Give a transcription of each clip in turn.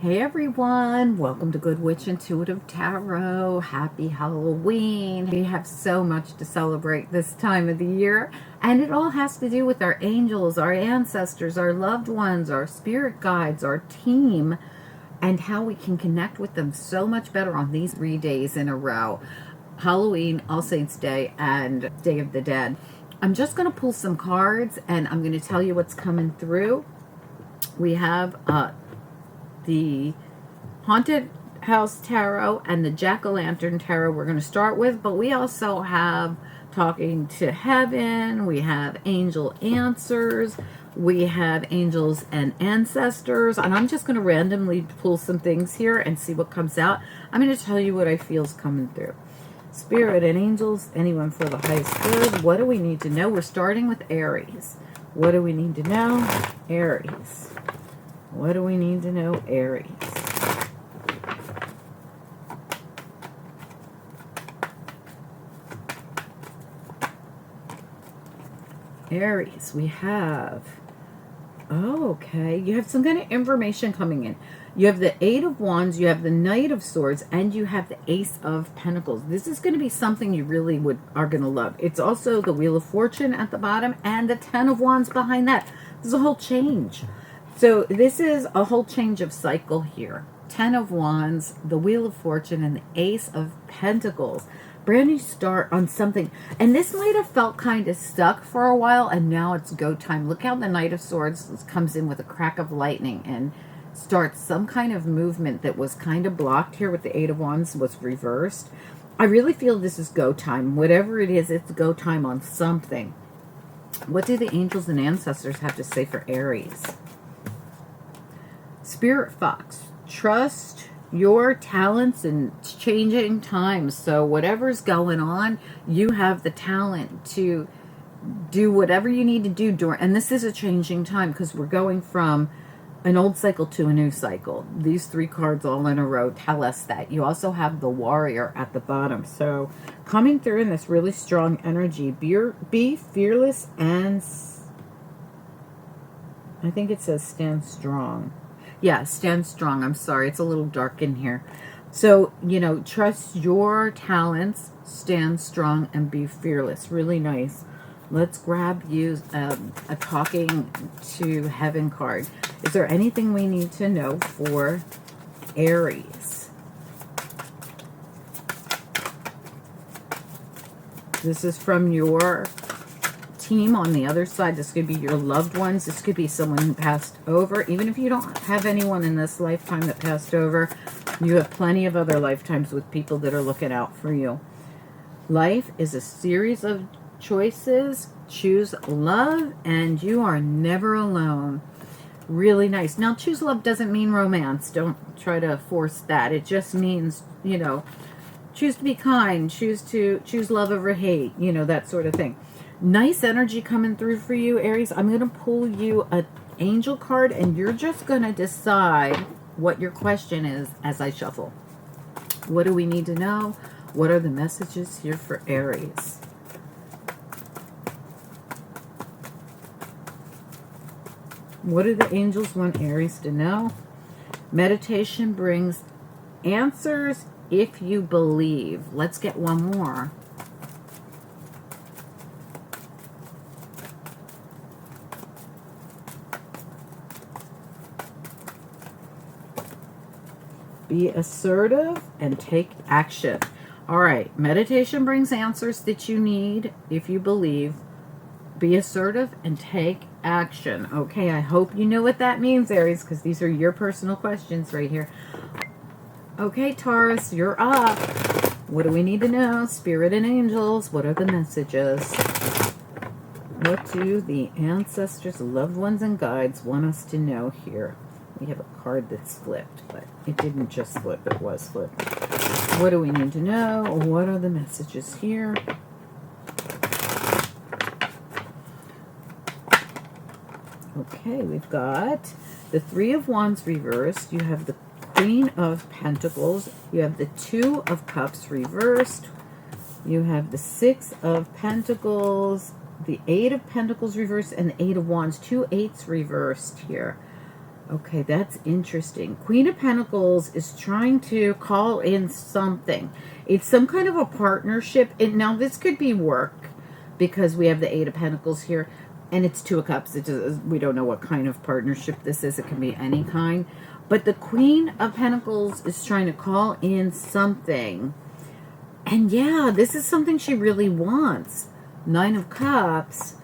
Hey everyone, welcome to Good Witch Intuitive Tarot. Happy Halloween. We have so much to celebrate this time of the year, and it all has to do with our angels, our ancestors, our loved ones, our spirit guides, our team, and how we can connect with them so much better on these 3 days in a row. Halloween, All Saints Day, and Day of the Dead. I'm just going to pull some cards and I'm going to tell you what's coming through. We have the Haunted House Tarot and the Jack-o'-lantern Tarot we're going to start with, but we also have Talking to Heaven, we have Angel Answers, we have Angels and Ancestors, and I'm just going to randomly pull some things here and see what comes out. I'm going to tell you what I feel is coming through. Spirit and angels, anyone for the highest good. What do we need to know? We're starting with Aries. What do we need to know? Aries. What do we need to know? Aries. Aries, we have, okay, you have some kind of information coming in. You have the Eight of Wands, you have the Knight of Swords, and you have the Ace of Pentacles. This is going to be something you really are going to love. It's also the Wheel of Fortune at the bottom and the Ten of Wands behind that. There's a whole change. So this is a whole change of cycle here. Ten of Wands, the Wheel of Fortune, and the Ace of Pentacles. Brand new start on something. And this might have felt kind of stuck for a while, and now it's go time. Look how the Knight of Swords comes in with a crack of lightning and starts some kind of movement that was kind of blocked here with the Eight of Wands was reversed. I really feel this is go time. Whatever it is, it's go time on something. What do the angels and ancestors have to say for Aries? Spirit Fox, trust your talents in changing times. So whatever's going on, you have the talent to do whatever you need to do during, and this is a changing time because we're going from an old cycle to a new cycle. These three cards all in a row tell us that. You also have the Warrior at the bottom. So coming through in this really strong energy, be fearless and I think it says stand strong. Yeah, stand strong. I'm sorry. It's a little dark in here. So, you know, trust your talents, stand strong, and be fearless. Really nice. Let's grab you a Talking to Heaven card. Is there anything we need to know for Aries? This is from your team on the other side. This could be your loved ones. This could be someone who passed over. Even if you don't have anyone in this lifetime that passed over, you have plenty of other lifetimes with people that are looking out for you. Life is a series of choices. Choose love and you are never alone. Really nice. Now, choose love doesn't mean romance. Don't try to force that. It just means, you know, choose to be kind, choose love over hate, you know, that sort of thing. Nice energy coming through for you, Aries. I'm going to pull you an angel card, and you're just going to decide what your question is as I shuffle. What do we need to know? What are the messages here for Aries? What do the angels want Aries to know? Meditation brings answers if you believe. Let's get one more. Be assertive and take action. All right, meditation brings answers that you need if you believe. Be assertive and take action. Okay, I hope you know what that means, Aries, because these are your personal questions right here. Okay, Taurus, you're up. What do we need to know? Spirit and angels, what are the messages? What do the ancestors, loved ones, and guides want us to know here? We have a card that's flipped, but it didn't just flip, it was flipped. What do we need to know? What are the messages here? Okay, we've got the Three of Wands reversed. You have the Queen of Pentacles. You have the Two of Cups reversed. You have the Six of Pentacles, the Eight of Pentacles reversed, and the Eight of Wands. Two eights reversed here. Okay, that's interesting. Queen of Pentacles is trying to call in something. It's some kind of a partnership. And now this could be work because we have the Eight of Pentacles here. And it's Two of Cups. We don't know what kind of partnership this is. It can be any kind. But the Queen of Pentacles is trying to call in something. And yeah, this is something she really wants. Nine of Cups.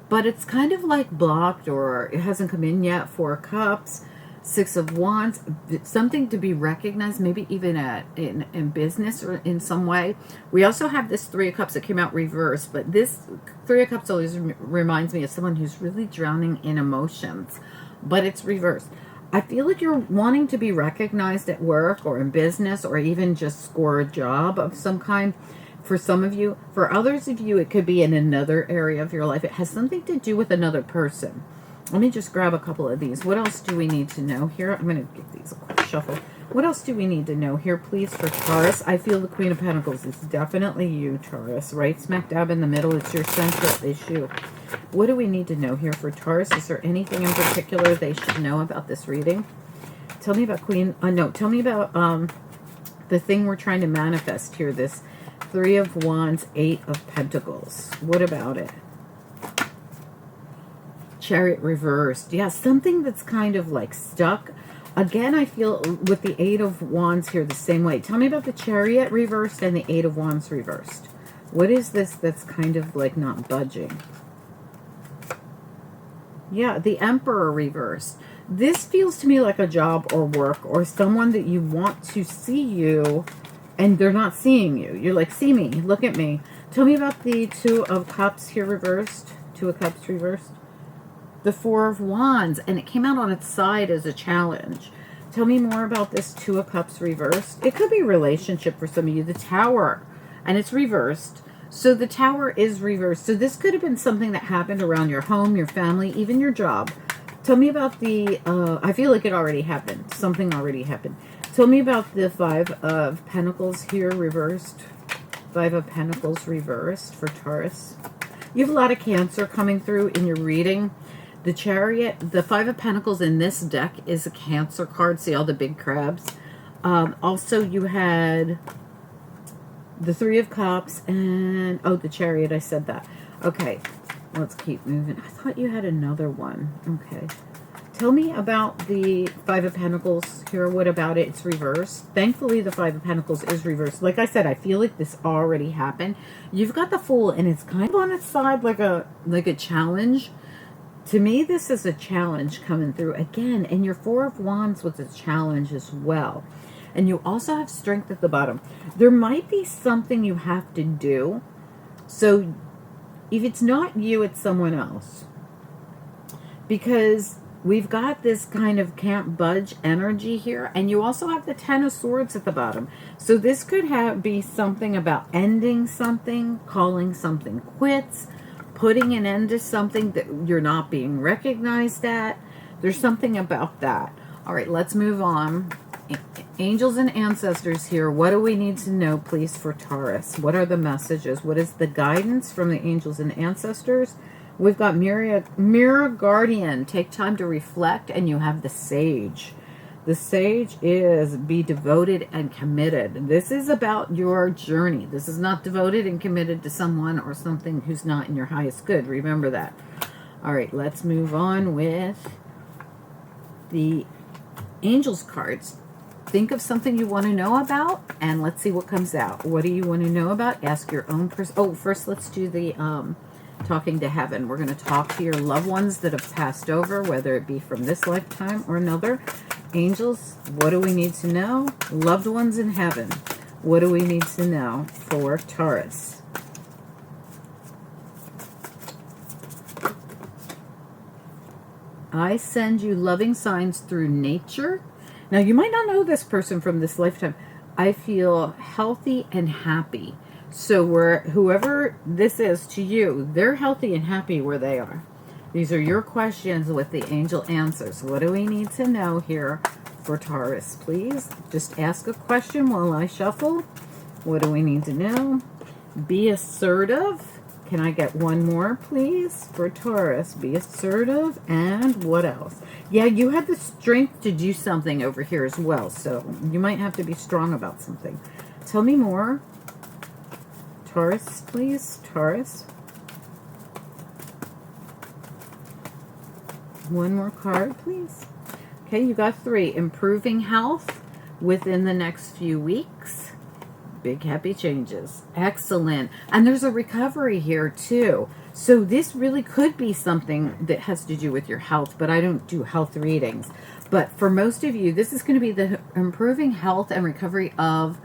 But it's kind of like blocked, or it hasn't come in yet. Four of Cups, Six of Wands, something to be recognized, maybe even in business or in some way. We also have this Three of Cups that came out reversed, but this Three of Cups always reminds me of someone who's really drowning in emotions, but it's reversed. I feel like you're wanting to be recognized at work or in business, or even just score a job of some kind. For some of you, for others of you, it could be in another area of your life. It has something to do with another person. Let me just grab a couple of these. What else do we need to know here? I'm going to give these a quick shuffle. What else do we need to know here, please, for Taurus? I feel the Queen of Pentacles is definitely you, Taurus. Right smack dab in the middle. It's your central issue. What do we need to know here for Taurus? Is there anything in particular they should know about this reading? Tell me about tell me about the thing we're trying to manifest here, this Three of Wands, Eight of Pentacles. What about it? Chariot reversed. Yeah, something that's kind of like stuck. Again, I feel with the Eight of Wands here the same way. Tell me about the Chariot reversed and the Eight of Wands reversed. What is this that's kind of like not budging? Yeah, the Emperor reversed. This feels to me like a job or work or someone that you want to see you and they're not seeing you. You're like, see me, look at me. Tell me about the Two of Cups here reversed. Two of Cups reversed. The Four of Wands, and it came out on its side as a challenge. Tell me more about this Two of Cups reversed. It could be a relationship for some of you. The Tower, and it's reversed. So the Tower is reversed. So this could have been something that happened around your home, your family, even your job. Tell me about the, I feel like it already happened. Something already happened. Tell me about the Five of Pentacles here reversed. Five of Pentacles reversed for Taurus. You have a lot of Cancer coming through in your reading. The Chariot, the Five of Pentacles in this deck is a Cancer card. See all the big crabs? Also, you had the Three of Cups and, oh, the Chariot, I said that. Okay, let's keep moving. I thought you had another one. Okay. Tell me about the Five of Pentacles here. What about it? It's reversed. Thankfully, the Five of Pentacles is reversed. Like I said, I feel like this already happened. You've got the Fool, and it's kind of on its side like a challenge. To me, this is a challenge coming through again. And your Four of Wands was a challenge as well. And you also have Strength at the bottom. There might be something you have to do. So if it's not you, it's someone else. Because we've got this kind of can't budge energy here. And you also have the Ten of Swords at the bottom. So this could be something about ending something, calling something quits, putting an end to something that you're not being recognized at. There's something about that. All right, let's move on. Angels and ancestors here. What do we need to know, please, for Taurus? What are the messages? What is the guidance from the angels and ancestors? We've got Mirror Guardian. Take time to reflect, and you have the Sage. The Sage is be devoted and committed. This is about your journey. This is not devoted and committed to someone or something who's not in your highest good. Remember that. All right, let's move on with the Angels cards. Think of something you want to know about, and let's see what comes out. What do you want to know about? Ask your own person. Oh, first let's do the talking to heaven. We're going to talk to your loved ones that have passed over, whether it be from this lifetime or another. Angels, what do we need to know? Loved ones in heaven, what do we need to know for Taurus? I send you loving signs through nature. Now, you might not know this person from this lifetime. I feel healthy and happy. So whoever this is to you, they're healthy and happy where they are. These are your questions with the angel answers. What do we need to know here for Taurus, please? Just ask a question while I shuffle. What do we need to know? Be assertive. Can I get one more, please, for Taurus? Be assertive. And what else? Yeah, you had the strength to do something over here as well, so you might have to be strong about something. Tell me more. Taurus, please. Taurus. One more card, please. Okay, you got 3. Improving health within the next few weeks. Big happy changes. Excellent. And there's a recovery here too. So this really could be something that has to do with your health, but I don't do health readings. But for most of you, this is going to be the improving health and recovery of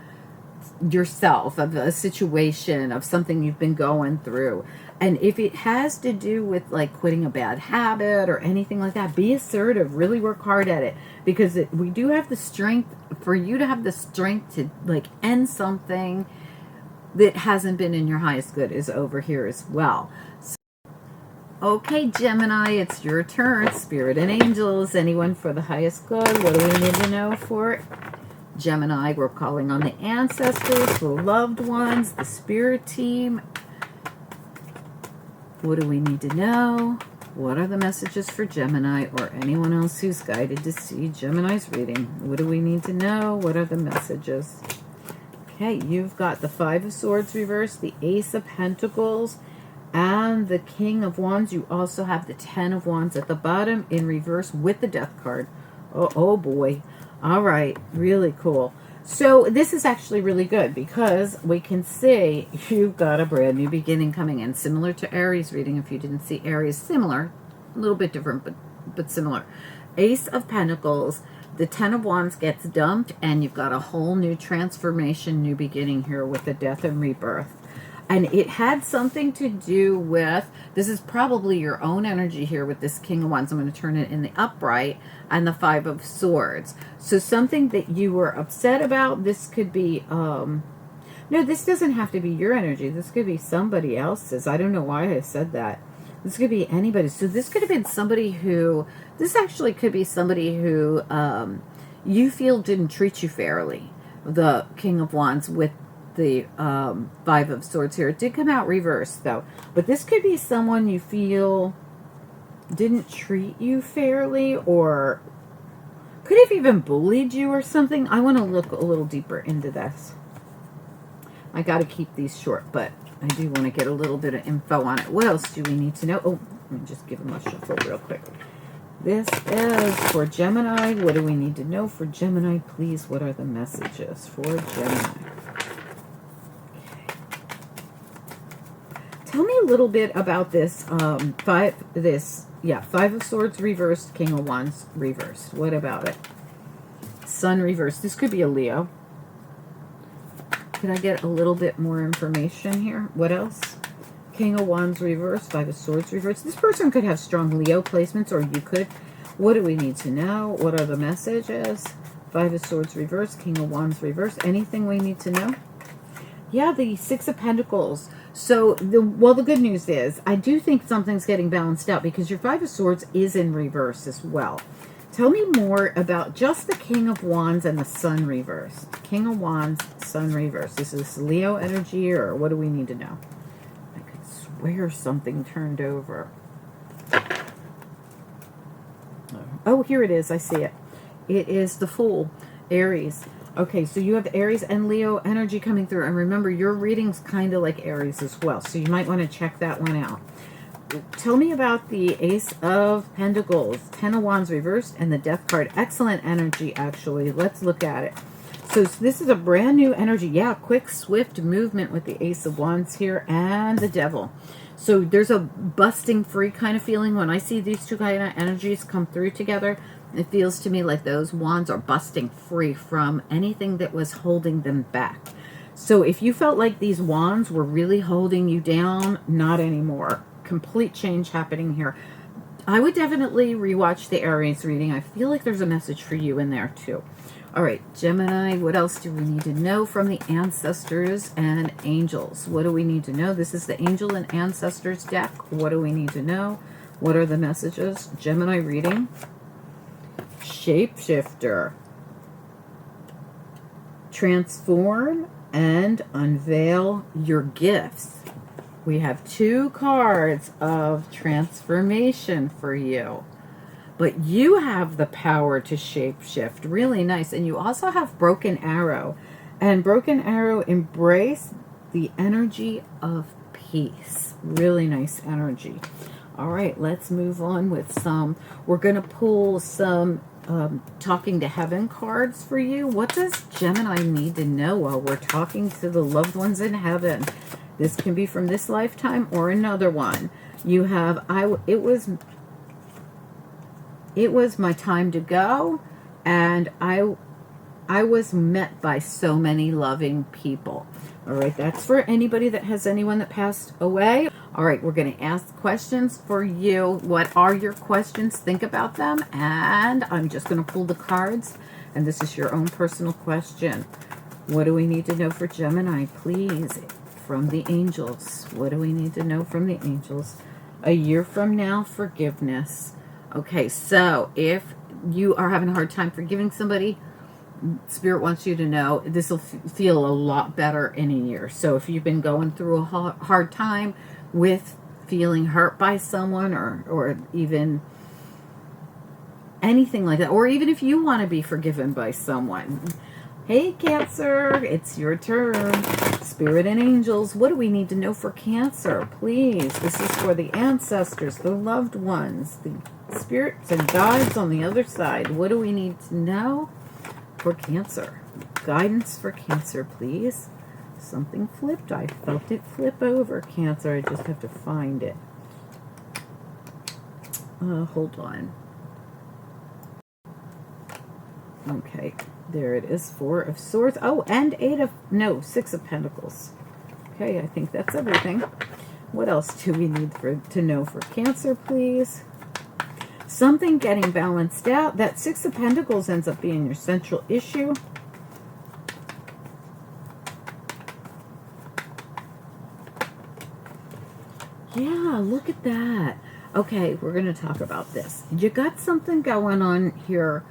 yourself, of a situation, of something you've been going through. And if it has to do with like quitting a bad habit or anything like that, be assertive, really work hard at it, because we do have the strength, for you to have the strength to like end something that hasn't been in your highest good is over here as well. So, okay, Gemini, it's your turn. Spirit and angels, anyone for the highest good? What do we need to know for it? Gemini, we're calling on the ancestors, the loved ones, the spirit team. What do we need to know? What are the messages for Gemini or anyone else who's guided to see Gemini's reading? What do we need to know? What are the messages? Okay, you've got the 5 of Swords reversed, the Ace of Pentacles, and the King of Wands. You also have the 10 of Wands at the bottom in reverse with the Death card. Oh boy. All right, really cool. So this is actually really good because we can see you've got a brand new beginning coming in, similar to Aries reading. If you didn't see Aries, similar, a little bit different, but similar. Ace of Pentacles, the 10 of Wands gets dumped, and you've got a whole new transformation, new beginning here with the death and rebirth. And it had something to do with, this is probably your own energy here with this King of Wands. I'm going to turn it in the upright, and the 5 of Swords. So something that you were upset about, this could be, no, this doesn't have to be your energy. This could be somebody else's. I don't know why I said that. This could be anybody. So this could have been somebody who, this actually could be somebody who you feel didn't treat you fairly. The King of Wands with the 5 of Swords here. It did come out reversed though, but this could be someone you feel didn't treat you fairly, or could have even bullied you or something. I want to look a little deeper into this. I got to keep these short, but I do want to get a little bit of info on it. What else do we need to know? Oh, let me just give them a shuffle real quick. This is for Gemini. What do we need to know for Gemini, please? What are the messages for Gemini? Tell me a little bit about this 5 of Swords reversed, King of Wands reversed. What about it? Sun reversed. This could be a Leo. Could I get a little bit more information here? What else? King of Wands reversed, 5 of Swords reversed. This person could have strong Leo placements, or you could. What do we need to know? What are the messages? 5 of Swords reversed, King of Wands reversed. Anything we need to know? Yeah, the 6 of Pentacles. So, the good news is, I do think something's getting balanced out because your 5 of Swords is in reverse as well. Tell me more about just the King of Wands and the Sun reverse. King of Wands, Sun reverse. Is this Leo energy, or what do we need to know? I could swear something turned over. Oh, here it is. I see it. It is the Fool, Aries. Okay, so you have Aries and Leo energy coming through. And remember, your reading's kind of like Aries as well. So you might want to check that one out. Tell me about the Ace of Pentacles, 10 of Wands reversed, and the Death card. Excellent energy, actually. Let's look at it. So this is a brand new energy. Yeah, quick, swift movement with the Ace of Wands here and the Devil. So there's a busting free kind of feeling. When I see these two kind of energies come through together, it feels to me like those wands are busting free from anything that was holding them back. So if you felt like these wands were really holding you down, not anymore. Complete change happening here. I would definitely rewatch the Aries reading. I feel like there's a message for you in there too. All right, Gemini, what else do we need to know from the ancestors and angels? What do we need to know? This is the Angel and Ancestors deck. What do we need to know? What are the messages? Gemini reading. Shapeshifter. Transform and unveil your gifts. We have 2 cards of transformation for you. But you have the power to shapeshift. Really nice. And you also have Broken Arrow. And Broken Arrow, embrace the energy of peace. Really nice energy. All right, let's move on with some. We're going to pull some talking to heaven cards for you. What does Gemini need to know while we're talking to the loved ones in heaven? This can be from this lifetime or another one. You have, it was my time to go, and I was met by so many loving people. All right, that's for anybody that has anyone that passed away. All right, we're going to ask questions for you. What are your questions? Think about them, and I'm just going to pull the cards, and this is your own personal question. What do we need to know for Gemini, please, from the angels? What do we need to know from the angels? A year from now, forgiveness. Okay, so if you are having a hard time forgiving somebody, Spirit wants you to know this will feel a lot better in a year. So if you've been going through a hard time with feeling hurt by someone, or even anything like that, or even if you want to be forgiven by someone. Hey, Cancer, it's your turn. Spirit and angels, what do we need to know for Cancer? Please, this is for the ancestors, the loved ones, the spirits and guides on the other side. What do we need to know for Cancer? Guidance for Cancer, please. Something flipped. I felt it flip over, Cancer. I just have to find it. Hold on. Okay, there it is. 4 of Swords. Oh, and 6 of Pentacles. Okay, I think that's everything. What else do we need to know for Cancer, please? Something getting balanced out. That 6 of Pentacles ends up being your central issue. Yeah, look at that. Okay, we're going to talk about this. You got something going on here.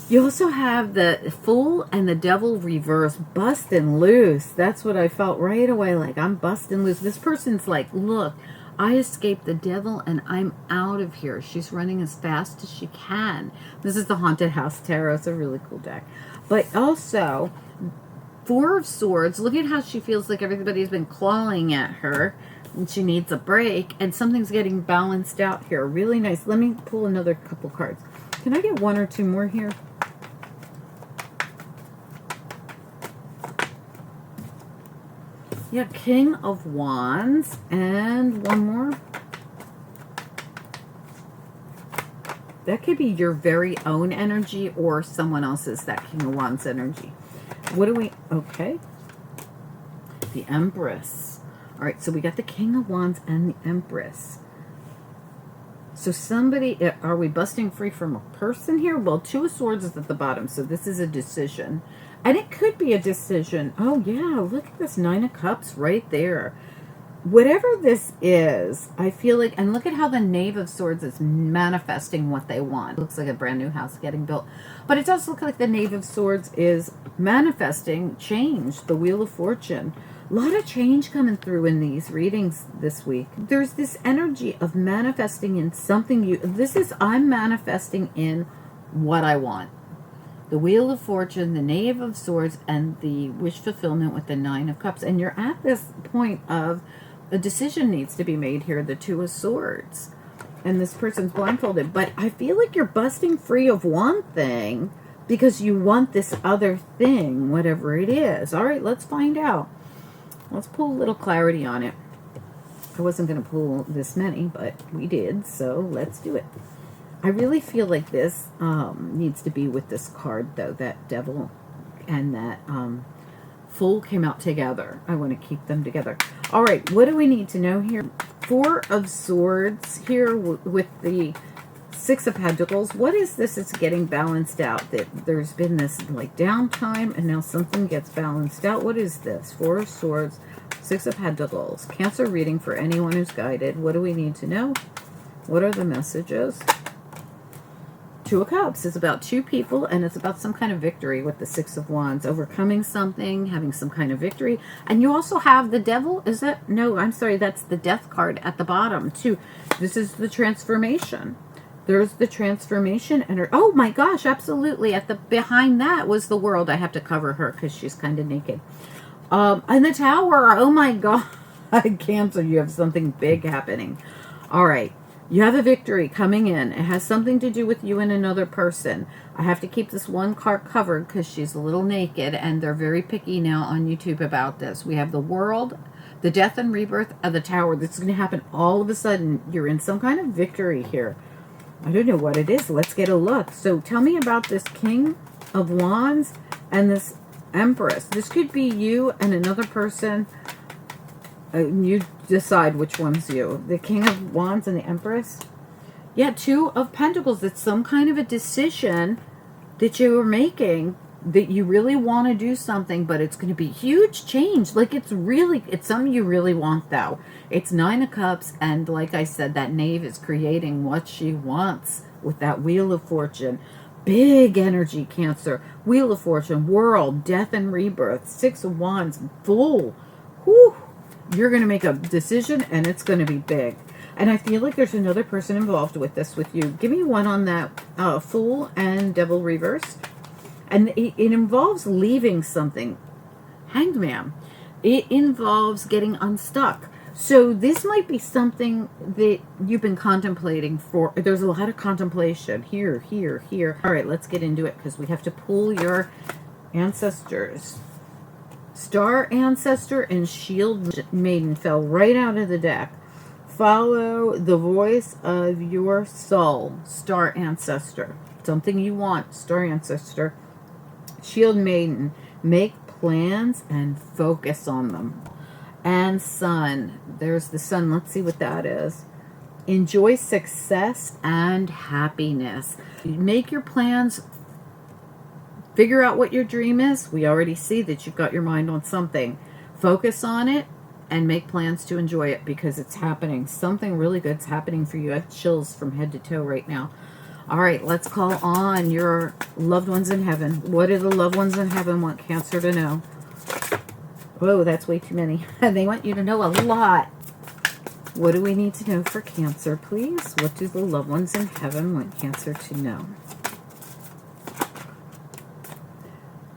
You also have the Fool and the Devil reverse, busting loose. That's what I felt right away, like I'm busting loose. This person's like, look, I escaped the devil and I'm out of here. She's running as fast as she can. This is the Haunted House Tarot. It's a really cool deck. But also, 4 of Swords. Look at how she feels like everybody's been clawing at her and she needs a break, and something's getting balanced out here. Really nice. Let me pull another couple cards. Can I get 1 or 2 more here? Yeah, King of Wands, and 1 more. That could be your very own energy or someone else's, that King of Wands energy. What do we, okay. The Empress. All right, so we got the King of Wands and the Empress. So somebody, are we busting free from a person here? Well, 2 of Swords is at the bottom, so this is a decision. And it could be a decision. Oh, yeah, look at this 9 of Cups right there. Whatever this is, I feel like, and look at how the Knave of Swords is manifesting what they want. It looks like a brand new house getting built. But it does look like the Knave of Swords is manifesting change, the Wheel of Fortune. A lot of change coming through in these readings this week. There's this energy of manifesting in something I'm manifesting in what I want. The Wheel of Fortune, the Knave of Swords, and the wish fulfillment with the 9 of Cups. And you're at this point of a decision needs to be made here, the 2 of Swords. And this person's blindfolded. But I feel like you're busting free of one thing because you want this other thing, whatever it is. All right, let's find out. Let's pull a little clarity on it. I wasn't going to pull this many, but we did, so let's do it. I really feel like this needs to be with this card, though. That Devil and that Fool came out together. I want to keep them together. All right, what do we need to know here? 4 of Swords here with the 6 of Pentacles. What is this? It's getting balanced out. That there's been this like downtime, and now something gets balanced out. What is this? 4 of Swords, 6 of Pentacles. Cancer reading for anyone who's guided. What do we need to know? What are the messages? Two of Cups is about two people, and it's about some kind of victory with the Six of Wands, overcoming something, having some kind of victory. And you also have the Devil. Is that? No, I'm sorry. That's the Death card at the bottom, too. This is the transformation. There's the transformation. And oh, my gosh, absolutely. Behind that was the World. I have to cover her because she's kind of naked. And the Tower. Oh, my God. Cancer, you have something big happening. All right. You have a victory coming in. It has something to do with you and another person. I have to keep this one card covered because she's a little naked, and they're very picky now on YouTube about this. We have the World, the Death and Rebirth of the Tower. This is going to happen all of a sudden. You're in some kind of victory here. I don't know what it is. Let's get a look. So tell me about this King of Wands and this Empress. This could be you and another person. You decide which one's you. The King of Wands and the Empress. Yeah, Two of Pentacles. It's some kind of a decision that you are making, that you really want to do something, but it's going to be huge change. Like it's something you really want, though. It's Nine of Cups, and like I said, that Knave is creating what she wants with that Wheel of Fortune. Big energy, Cancer. Wheel of Fortune, World, Death and Rebirth, Six of Wands, Fool. Whew. You're going to make a decision, and it's going to be big. And I feel like there's another person involved with this with you. Give me one on that Fool and Devil reverse. And it involves leaving something. Hanged Man. It involves getting unstuck. So this might be something that you've been contemplating for. There's a lot of contemplation. Here. All right, let's get into it because we have to pull your ancestors. Star Ancestor and Shield Maiden fell right out of the deck. Follow the voice of your soul. Star Ancestor. Something you want. Star Ancestor. Shield Maiden. Make plans and focus on them. And Sun. There's the Sun. Let's see what that is. Enjoy success and happiness. Make your plans. Figure out what your dream is. We already see that you've got your mind on something. Focus on it and make plans to enjoy it because it's happening. Something really good's happening for you. I have chills from head to toe right now. All right, let's call on your loved ones in heaven. What do the loved ones in heaven want Cancer to know? Whoa, that's way too many. They want you to know a lot. What do we need to know for Cancer, please? What do the loved ones in heaven want Cancer to know?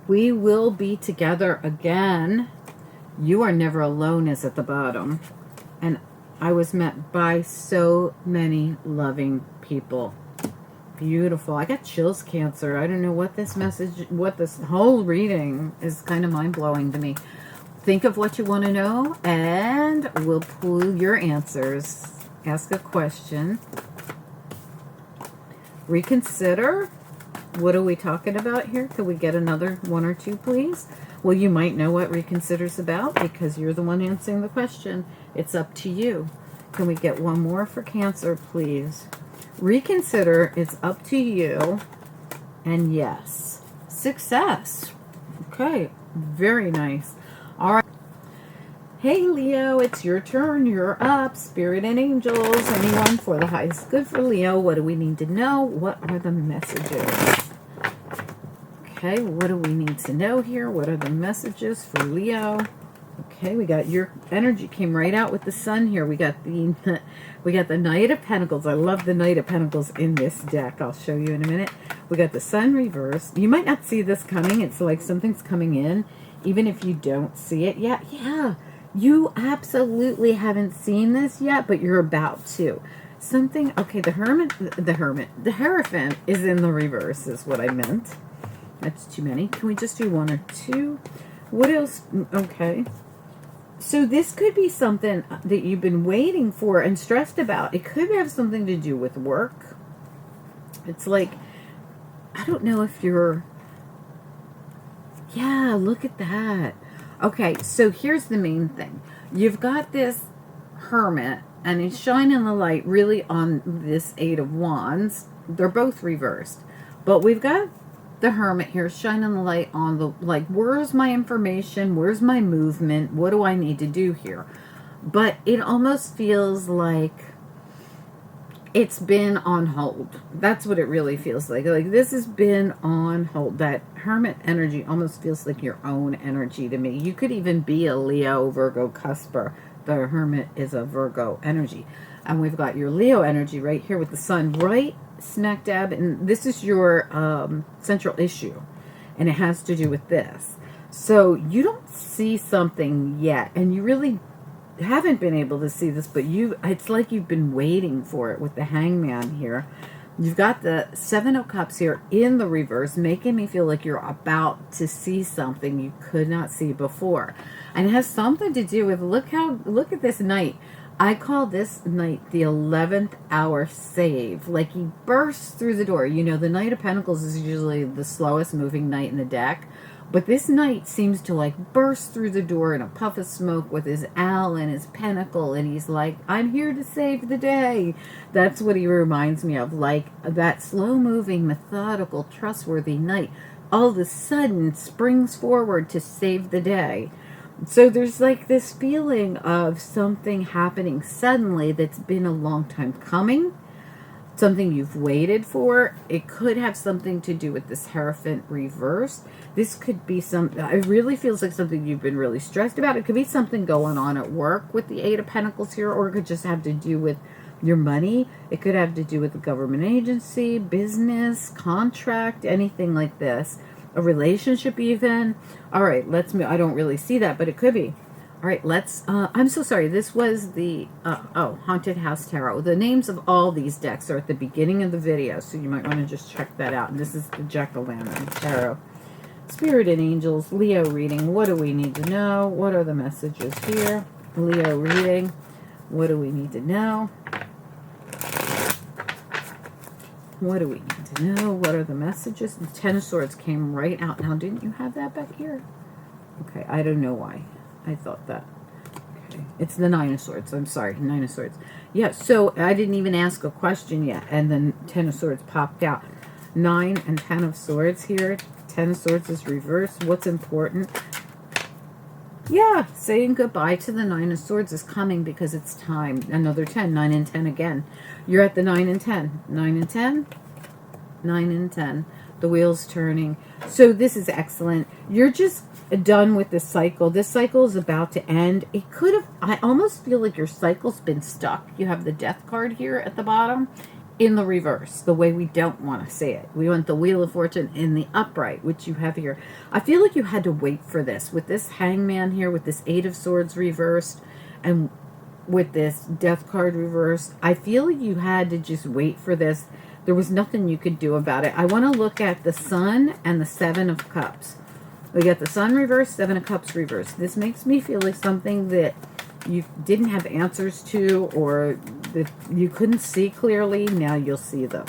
We will be together again. You are never alone is at the bottom. And I was met by so many loving people. Beautiful. I got chills, Cancer. I don't know what this message, what this whole reading is kind of mind-blowing to me. Think of what you want to know and we'll pull your answers. Ask a question. Reconsider. What are we talking about here? Could we get another one or two, please? Well, you might know what Reconsider's about because you're the one answering the question. It's up to you. Can we get one more for Cancer, please? Reconsider, it's up to you. And yes, success. Okay, very nice. All right. Hey, Leo, it's your turn. You're up. Spirit and angels. Anyone for the highest good for Leo? What do we need to know? What are the messages? Okay, what do we need to know here? What are the messages for Leo? Okay, we got your energy came right out with the Sun here. We got the Knight of Pentacles. I love the Knight of Pentacles in this deck. I'll show you in a minute. We got the Sun reversed. You might not see this coming. It's like something's coming in, even if you don't see it yet. Yeah, you absolutely haven't seen this yet, but you're about to. Something. Okay, the Hierophant is in the reverse. Is what I meant. That's too many. Can we just do one or two? What else? Okay. So this could be something that you've been waiting for and stressed about. It could have something to do with work. It's like, I don't know if you're... Yeah, look at that. Okay, so here's the main thing. You've got this Hermit, and he's shining the light really on this Eight of Wands. They're both reversed. But we've got the Hermit here shining the light on the, like, where's my information? Where's my movement? What do I need to do here? But it almost feels like it's been on hold. That's what it really feels like. Like this has been on hold. That Hermit energy almost feels like your own energy to me. You could even be a Leo, Virgo, cusper. The Hermit is a Virgo energy. And we've got your Leo energy right here with the sun right smack dab. And this is your central issue. And it has to do with this. So you don't see something yet. And you really haven't been able to see this, but it's like you've been waiting for it with the Hangman here. You've got the Seven of Cups here in the reverse, making me feel like you're about to see something you could not see before. And it has something to do with, look at this knight. I call this knight the 11th hour save. Like he bursts through the door. You know, the Knight of Pentacles is usually the slowest moving knight in the deck. But this knight seems to like burst through the door in a puff of smoke with his owl and his pentacle. And he's like, I'm here to save the day. That's what he reminds me of. Like that slow moving, methodical, trustworthy knight all of a sudden springs forward to save the day. So there's like this feeling of something happening suddenly that's been a long time coming. Something you've waited for. It could have something to do with this Hierophant reverse. This could be it really feels like something you've been really stressed about. It could be something going on at work with the Eight of Pentacles here, or it could just have to do with your money. It could have to do with the government agency, business, contract, anything like this. A relationship even. All right, let's move. I don't really see that, but it could be. All right, I'm so sorry. This was the, Haunted House Tarot. The names of all these decks are at the beginning of the video, so you might want to just check that out. And this is the Jack-o'-lantern Tarot. Spirit and Angels, Leo reading. What do we need to know? What are the messages here? Leo reading. What do we need to know? What do we need to know? What are the messages? The Ten of Swords came right out. Now, didn't you have that back here? Okay, I don't know why. I thought that. Okay. It's the Nine of Swords. I'm sorry. Nine of Swords. Yeah, so I didn't even ask a question yet. And then Ten of Swords popped out. 9 and 10 of Swords here. 10 of Swords is reversed. What's important? Yeah, saying goodbye to the 9 of Swords is coming because it's time. Another 10. 9 and 10 again. You're at the 9 and 10. 9 and 10. 9 and 10. The wheel's turning. So this is excellent. You're just done with this cycle. This cycle is about to end. It could have, I almost feel like your cycle's been stuck. You have the Death card here at the bottom in the reverse, the way we don't want to say it. We want the Wheel of Fortune in the upright, which you have here. I feel like you had to wait for this. With this Hangman here, with this Eight of Swords reversed, and with this Death card reversed, I feel like you had to just wait for this. There was nothing you could do about it. I want to look at the Sun and the Seven of Cups. We got the Sun reversed, Seven of Cups reversed. This makes me feel like something that you didn't have answers to, or that you couldn't see clearly. Now you'll see them.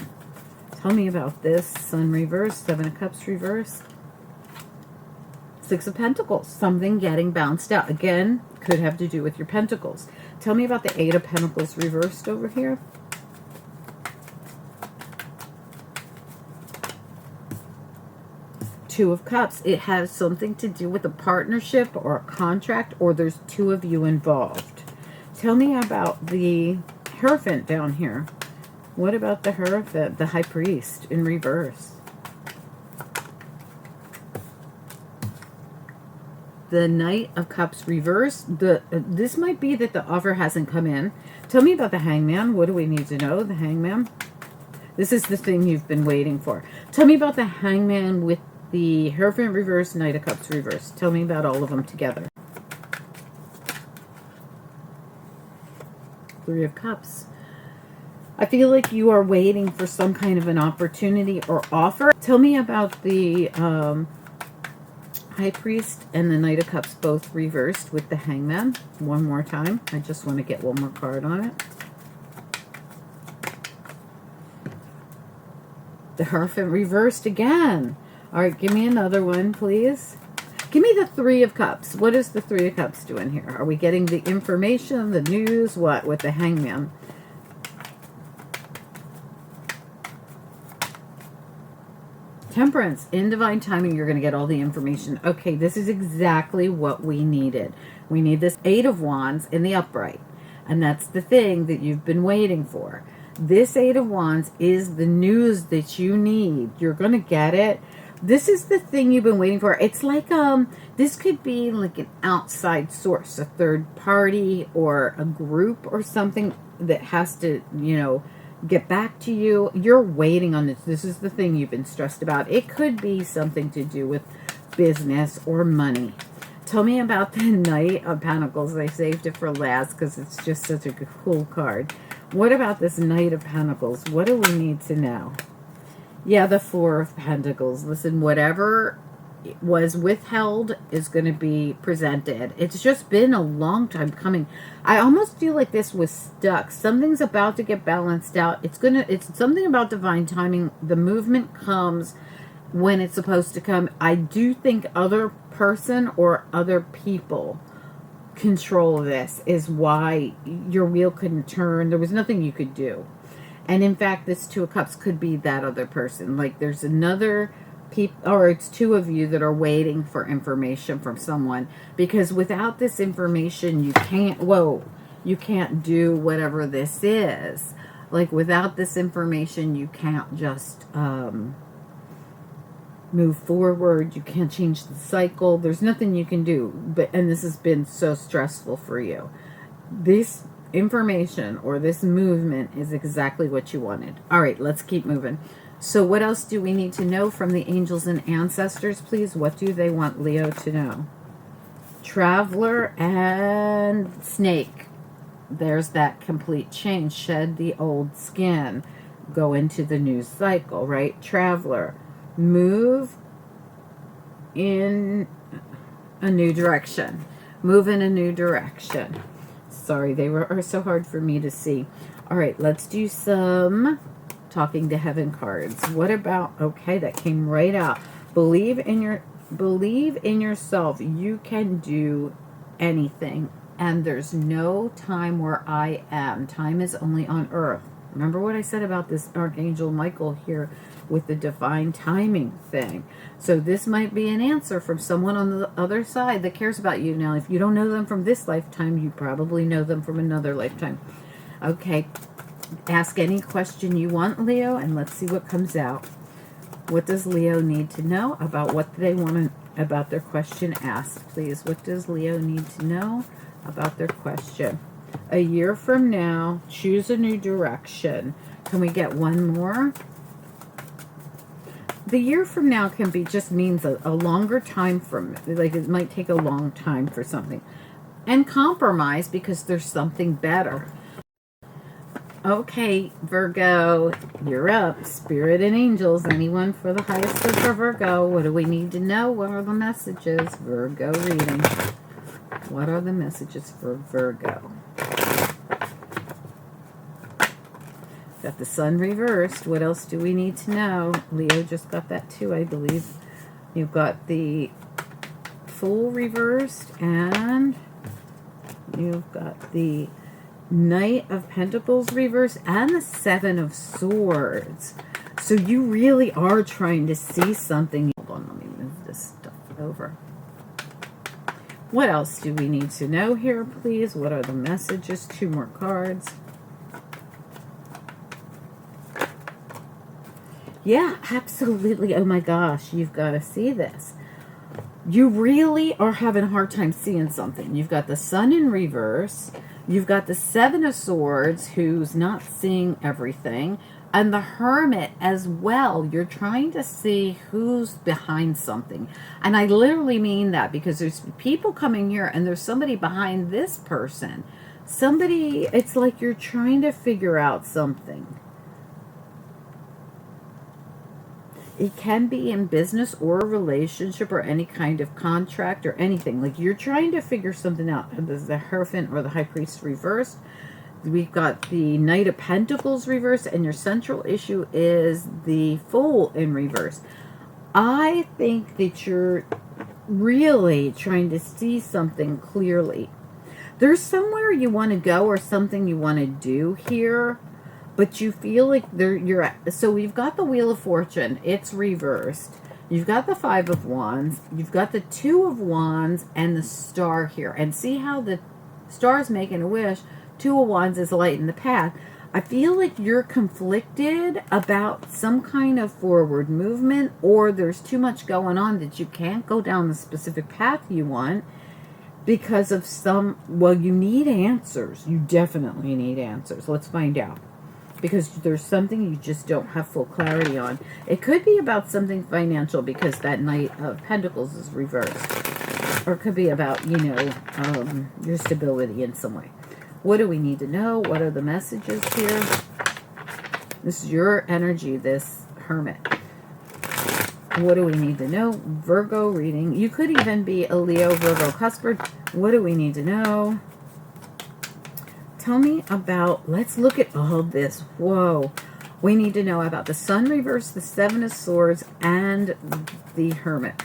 Tell me about this. Sun reversed, Seven of Cups reversed. Six of Pentacles. Something getting bounced out. Again, could have to do with your Pentacles. Tell me about the Eight of Pentacles reversed over here. Two of Cups. It has something to do with a partnership or a contract, or there's two of you involved. Tell me about the Hierophant down here. What about the Hierophant, the High Priest in reverse? The Knight of Cups reversed. This might be that the offer hasn't come in. Tell me about the Hangman. What do we need to know? The Hangman. This is the thing you've been waiting for. Tell me about the Hangman with the Hierophant reverse, Knight of Cups reverse. Tell me about all of them together. Three of Cups. I feel like you are waiting for some kind of an opportunity or offer. Tell me about the High Priest and the Knight of Cups both reversed with the Hangman. One more time. I just want to get one more card on it. The Hierophant reversed again. All right, give me another one, please. Give me the Three of Cups. What is the Three of Cups doing here? Are we getting the information, the news, what, with the Hangman? Temperance. In divine timing, you're going to get all the information. Okay, this is exactly what we needed. We need this Eight of Wands in the upright. And that's the thing that you've been waiting for. This Eight of Wands is the news that you need. You're going to get it. This is the thing you've been waiting for. It's like, this could be like an outside source, a third party or a group or something that has to, you know, get back to you. You're waiting on this. This is the thing you've been stressed about. It could be something to do with business or money. Tell me about the Knight of Pentacles. I saved it for last because it's just such a cool card. What about this Knight of Pentacles? What do we need to know? Yeah, the Four of Pentacles. Listen, whatever was withheld is going to be presented. It's just been a long time coming. I almost feel like this was stuck. Something's about to get balanced out. It's something about divine timing. The movement comes when it's supposed to come. I do think other person or other people control this is why your wheel couldn't turn. There was nothing you could do. And in fact, this Two of Cups could be that other person. Like there's another people, or it's two of you that are waiting for information from someone. Because without this information, you can't, you can't do whatever this is. Like without this information, you can't just move forward. You can't change the cycle. There's nothing you can do. And this has been so stressful for you. This information or this movement is exactly what you wanted. All right, let's keep moving. So what else do we need to know from the angels and ancestors, please? What do they want Leo to know? Traveler and Snake. There's that complete change. Shed the old skin. Go into the new cycle, right? Traveler. Move in a new direction. Move in a new direction. Sorry, they are so hard for me to see. All right, let's do some talking to heaven cards. What about, okay, that came right out. Believe in yourself. You can do anything. And there's no time where I am. Time is only on earth. Remember what I said about this Archangel Michael here with the divine timing thing. So this might be an answer from someone on the other side that cares about you. Now, if you don't know them from this lifetime, you probably know them from another lifetime. Okay, ask any question you want, Leo, and let's see what comes out. What does Leo need to know about what they want to, about their question asked, please? What does Leo need to know about their question? A year from now, choose a new direction. Can we get one more? The year from now can be, just means a longer time from, like it might take a long time for something. And compromise because there's something better. Okay, Virgo, you're up. Spirit and angels, anyone for the highest good for Virgo? What do we need to know? What are the messages? Virgo reading. What are the messages for Virgo? Got the sun reversed. What else do we need to know? Leo just got that too, I believe. You've got the Fool reversed, and you've got the Knight of Pentacles reversed, and the Seven of Swords. So you really are trying to see something. Hold on, let me move this stuff over. What else do we need to know here, please? What are the messages? Two more cards. Yeah, absolutely. Oh my gosh, you've got to see this. You really are having a hard time seeing something. You've got the Sun in reverse. You've got the Seven of Swords, who's not seeing everything. And the Hermit as well. You're trying to see who's behind something. And I literally mean that because there's people coming here and there's somebody behind this person. Somebody, it's like you're trying to figure out something. It can be in business or a relationship or any kind of contract or anything. Like you're trying to figure something out. There's the Hierophant or the High Priest reversed. We've got the Knight of Pentacles reversed. And your central issue is the Fool in reverse. I think that you're really trying to see something clearly. There's somewhere you want to go or something you want to do here. But you feel like you're at, so we've got the Wheel of Fortune. It's reversed. You've got the Five of Wands. You've got the Two of Wands and the Star here. And see how the Star's making a wish. Two of Wands is lighting the path. I feel like you're conflicted about some kind of forward movement, or there's too much going on that you can't go down the specific path you want because of well, you need answers. You definitely need answers. Let's find out. Because there's something you just don't have full clarity on. It could be about something financial because that Knight of Pentacles is reversed. Or it could be about, your stability in some way. What do we need to know? What are the messages here? This is your energy, this Hermit. What do we need to know? Virgo reading. You could even be a Leo, Virgo, Cusper. What do we need to know? Tell me about, let's look at all this. Whoa. We need to know about the Sun reverse, the Seven of Swords, and the Hermit.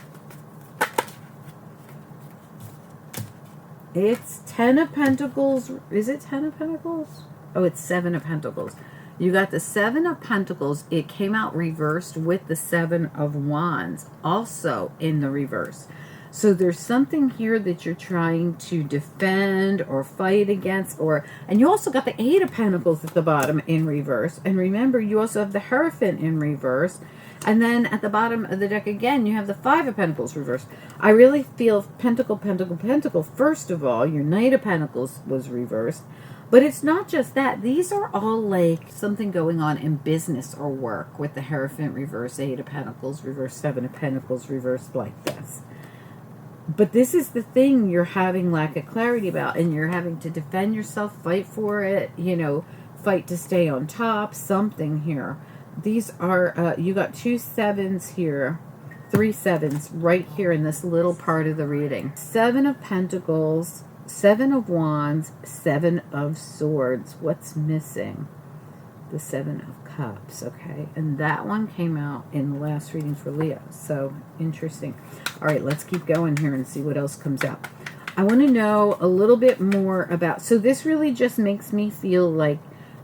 It's 10 of Pentacles. Is it 10 of Pentacles? Oh, it's 7 of Pentacles. You got the 7 of Pentacles. It came out reversed with the 7 of Wands also in the reverse. So there's something here that you're trying to defend or fight against, and you also got the 8 of Pentacles at the bottom in reverse. And remember, you also have the Hierophant in reverse. And then at the bottom of the deck again, you have the 5 of Pentacles reversed. I really feel Pentacle, Pentacle, Pentacle. First of all, your Knight of Pentacles was reversed. But it's not just that. These are all like something going on in business or work with the Hierophant reverse, 8 of Pentacles reversed, 7 of Pentacles reversed like this. But this is the thing you're having lack of clarity about, and you're having to defend yourself, fight for it, fight to stay on top, something here. These are, you got 2 7s here, 3 7s right here in this little part of the reading. 7 of Pentacles, 7 of Wands, 7 of Swords. What's missing? The 7 of Cups, okay? And that one came out in the last reading for Leo. So, interesting. All right, let's keep going here and see what else comes out. I want to know a little bit more about... So, this really just makes me feel like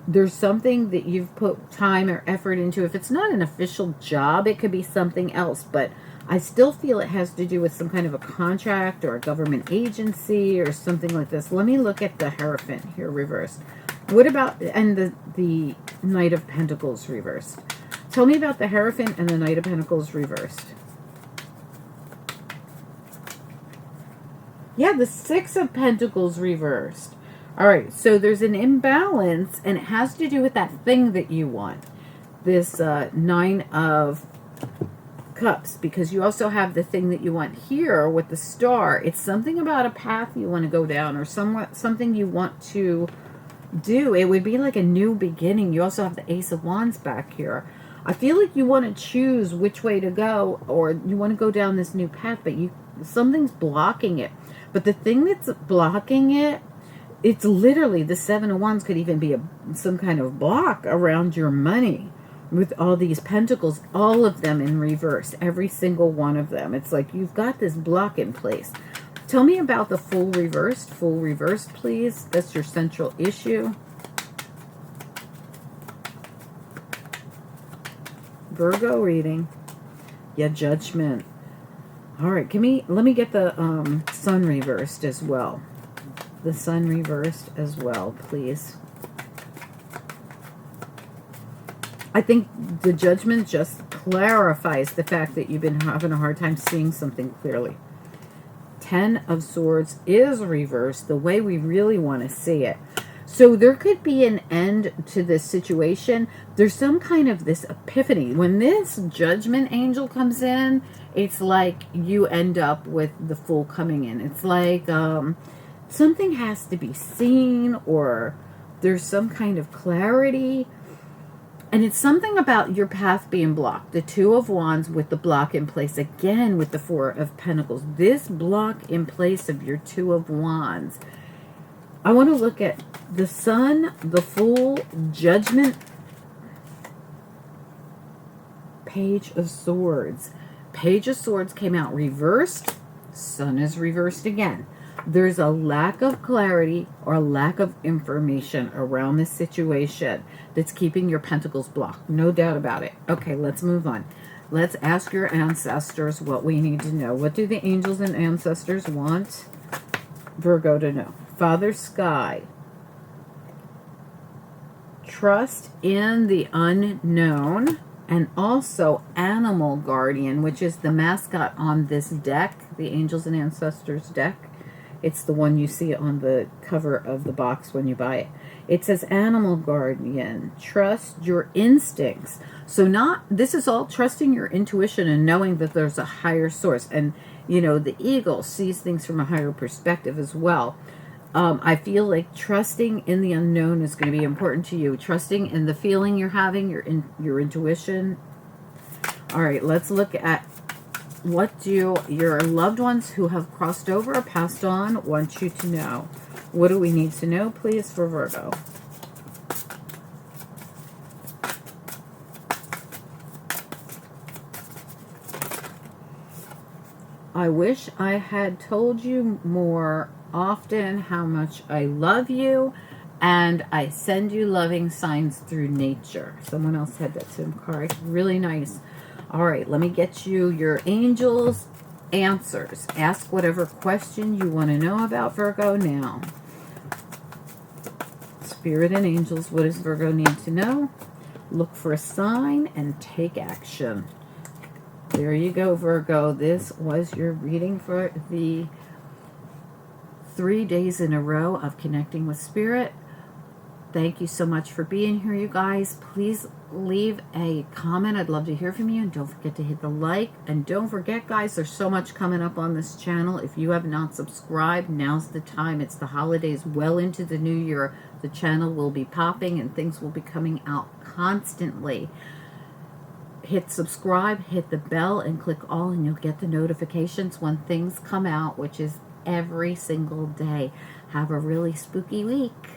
there's something that you've put time or effort into. If it's not an official job, it could be something else. But I still feel it has to do with some kind of a contract or a government agency or something like this. Let me look at the Hierophant here reversed. What about, and the Knight of Pentacles reversed. Tell me about the Hierophant and the Knight of Pentacles reversed. Yeah, the 6 of Pentacles reversed. All right, so there's an imbalance, and it has to do with that thing that you want. This 9 of Cups, because you also have the thing that you want here with the star. It's something about a path you want to go down, or something you want to do. It would be like a new beginning. You also have the Ace of Wands back here. I feel like you want to choose which way to go, or you want to go down this new path, but something's blocking it. But the thing that's blocking it, it's literally the 7 of Wands could even be some kind of block around your money with all these pentacles, all of them in reverse, every single one of them. It's like you've got this block in place. Tell me about the full reversed, please. That's your central issue. Virgo reading. Yeah, Judgment. All right, let me get the Sun reversed as well. The Sun reversed as well, please. I think the Judgment just clarifies the fact that you've been having a hard time seeing something clearly. 10 of Swords is reversed the way we really want to see it. So there could be an end to this situation. There's some kind of this epiphany. When this Judgment angel comes in, it's like you end up with the Fool coming in. It's like something has to be seen, or there's some kind of clarity. And it's something about your path being blocked. The 2 of Wands with the block in place. Again, with the 4 of Pentacles. This block in place of your 2 of Wands. I want to look at the Sun, the Fool, Judgment, Page of Swords. Page of Swords came out reversed. Sun is reversed again. There's a lack of clarity or a lack of information around this situation that's keeping your pentacles blocked. No doubt about it. Okay, let's move on. Let's ask your ancestors what we need to know. What do the angels and ancestors want Virgo to know? Father Sky. trust in the unknown, and also animal guardian, which is the mascot on this deck, the Angels and Ancestors deck. It's the one you see on the cover of the box when you buy it. It says animal guardian, trust your instincts. So this is all trusting your intuition and knowing that there's a higher source. And, you know, the eagle sees things from a higher perspective as well. I feel like trusting in the unknown is going to be important to you. Trusting in the feeling you're having, your intuition. All right, let's look at what do your loved ones who have crossed over or passed on want you to know. What do we need to know, please, for Virgo? I wish I had told you more often how much I love you, and I send you loving signs through nature. Someone else had that same card. Really nice. All right, let me get you your angels' answers. Ask whatever question you want to know about Virgo now. Spirit and angels, what does Virgo need to know? Look for a sign and take action. There you go, Virgo. This was your reading for the 3 days in a row of connecting with Spirit. Thank you so much for being here, you guys. Please leave a comment. I'd love to hear from you. And don't forget to hit the like. And don't forget, guys, there's so much coming up on this channel. If you have not subscribed, now's the time. It's the holidays, well into the new year. The channel will be popping and things will be coming out constantly. Hit subscribe, hit the bell, and click all, and you'll get the notifications when things come out, which is every single day. Have a really spooky week.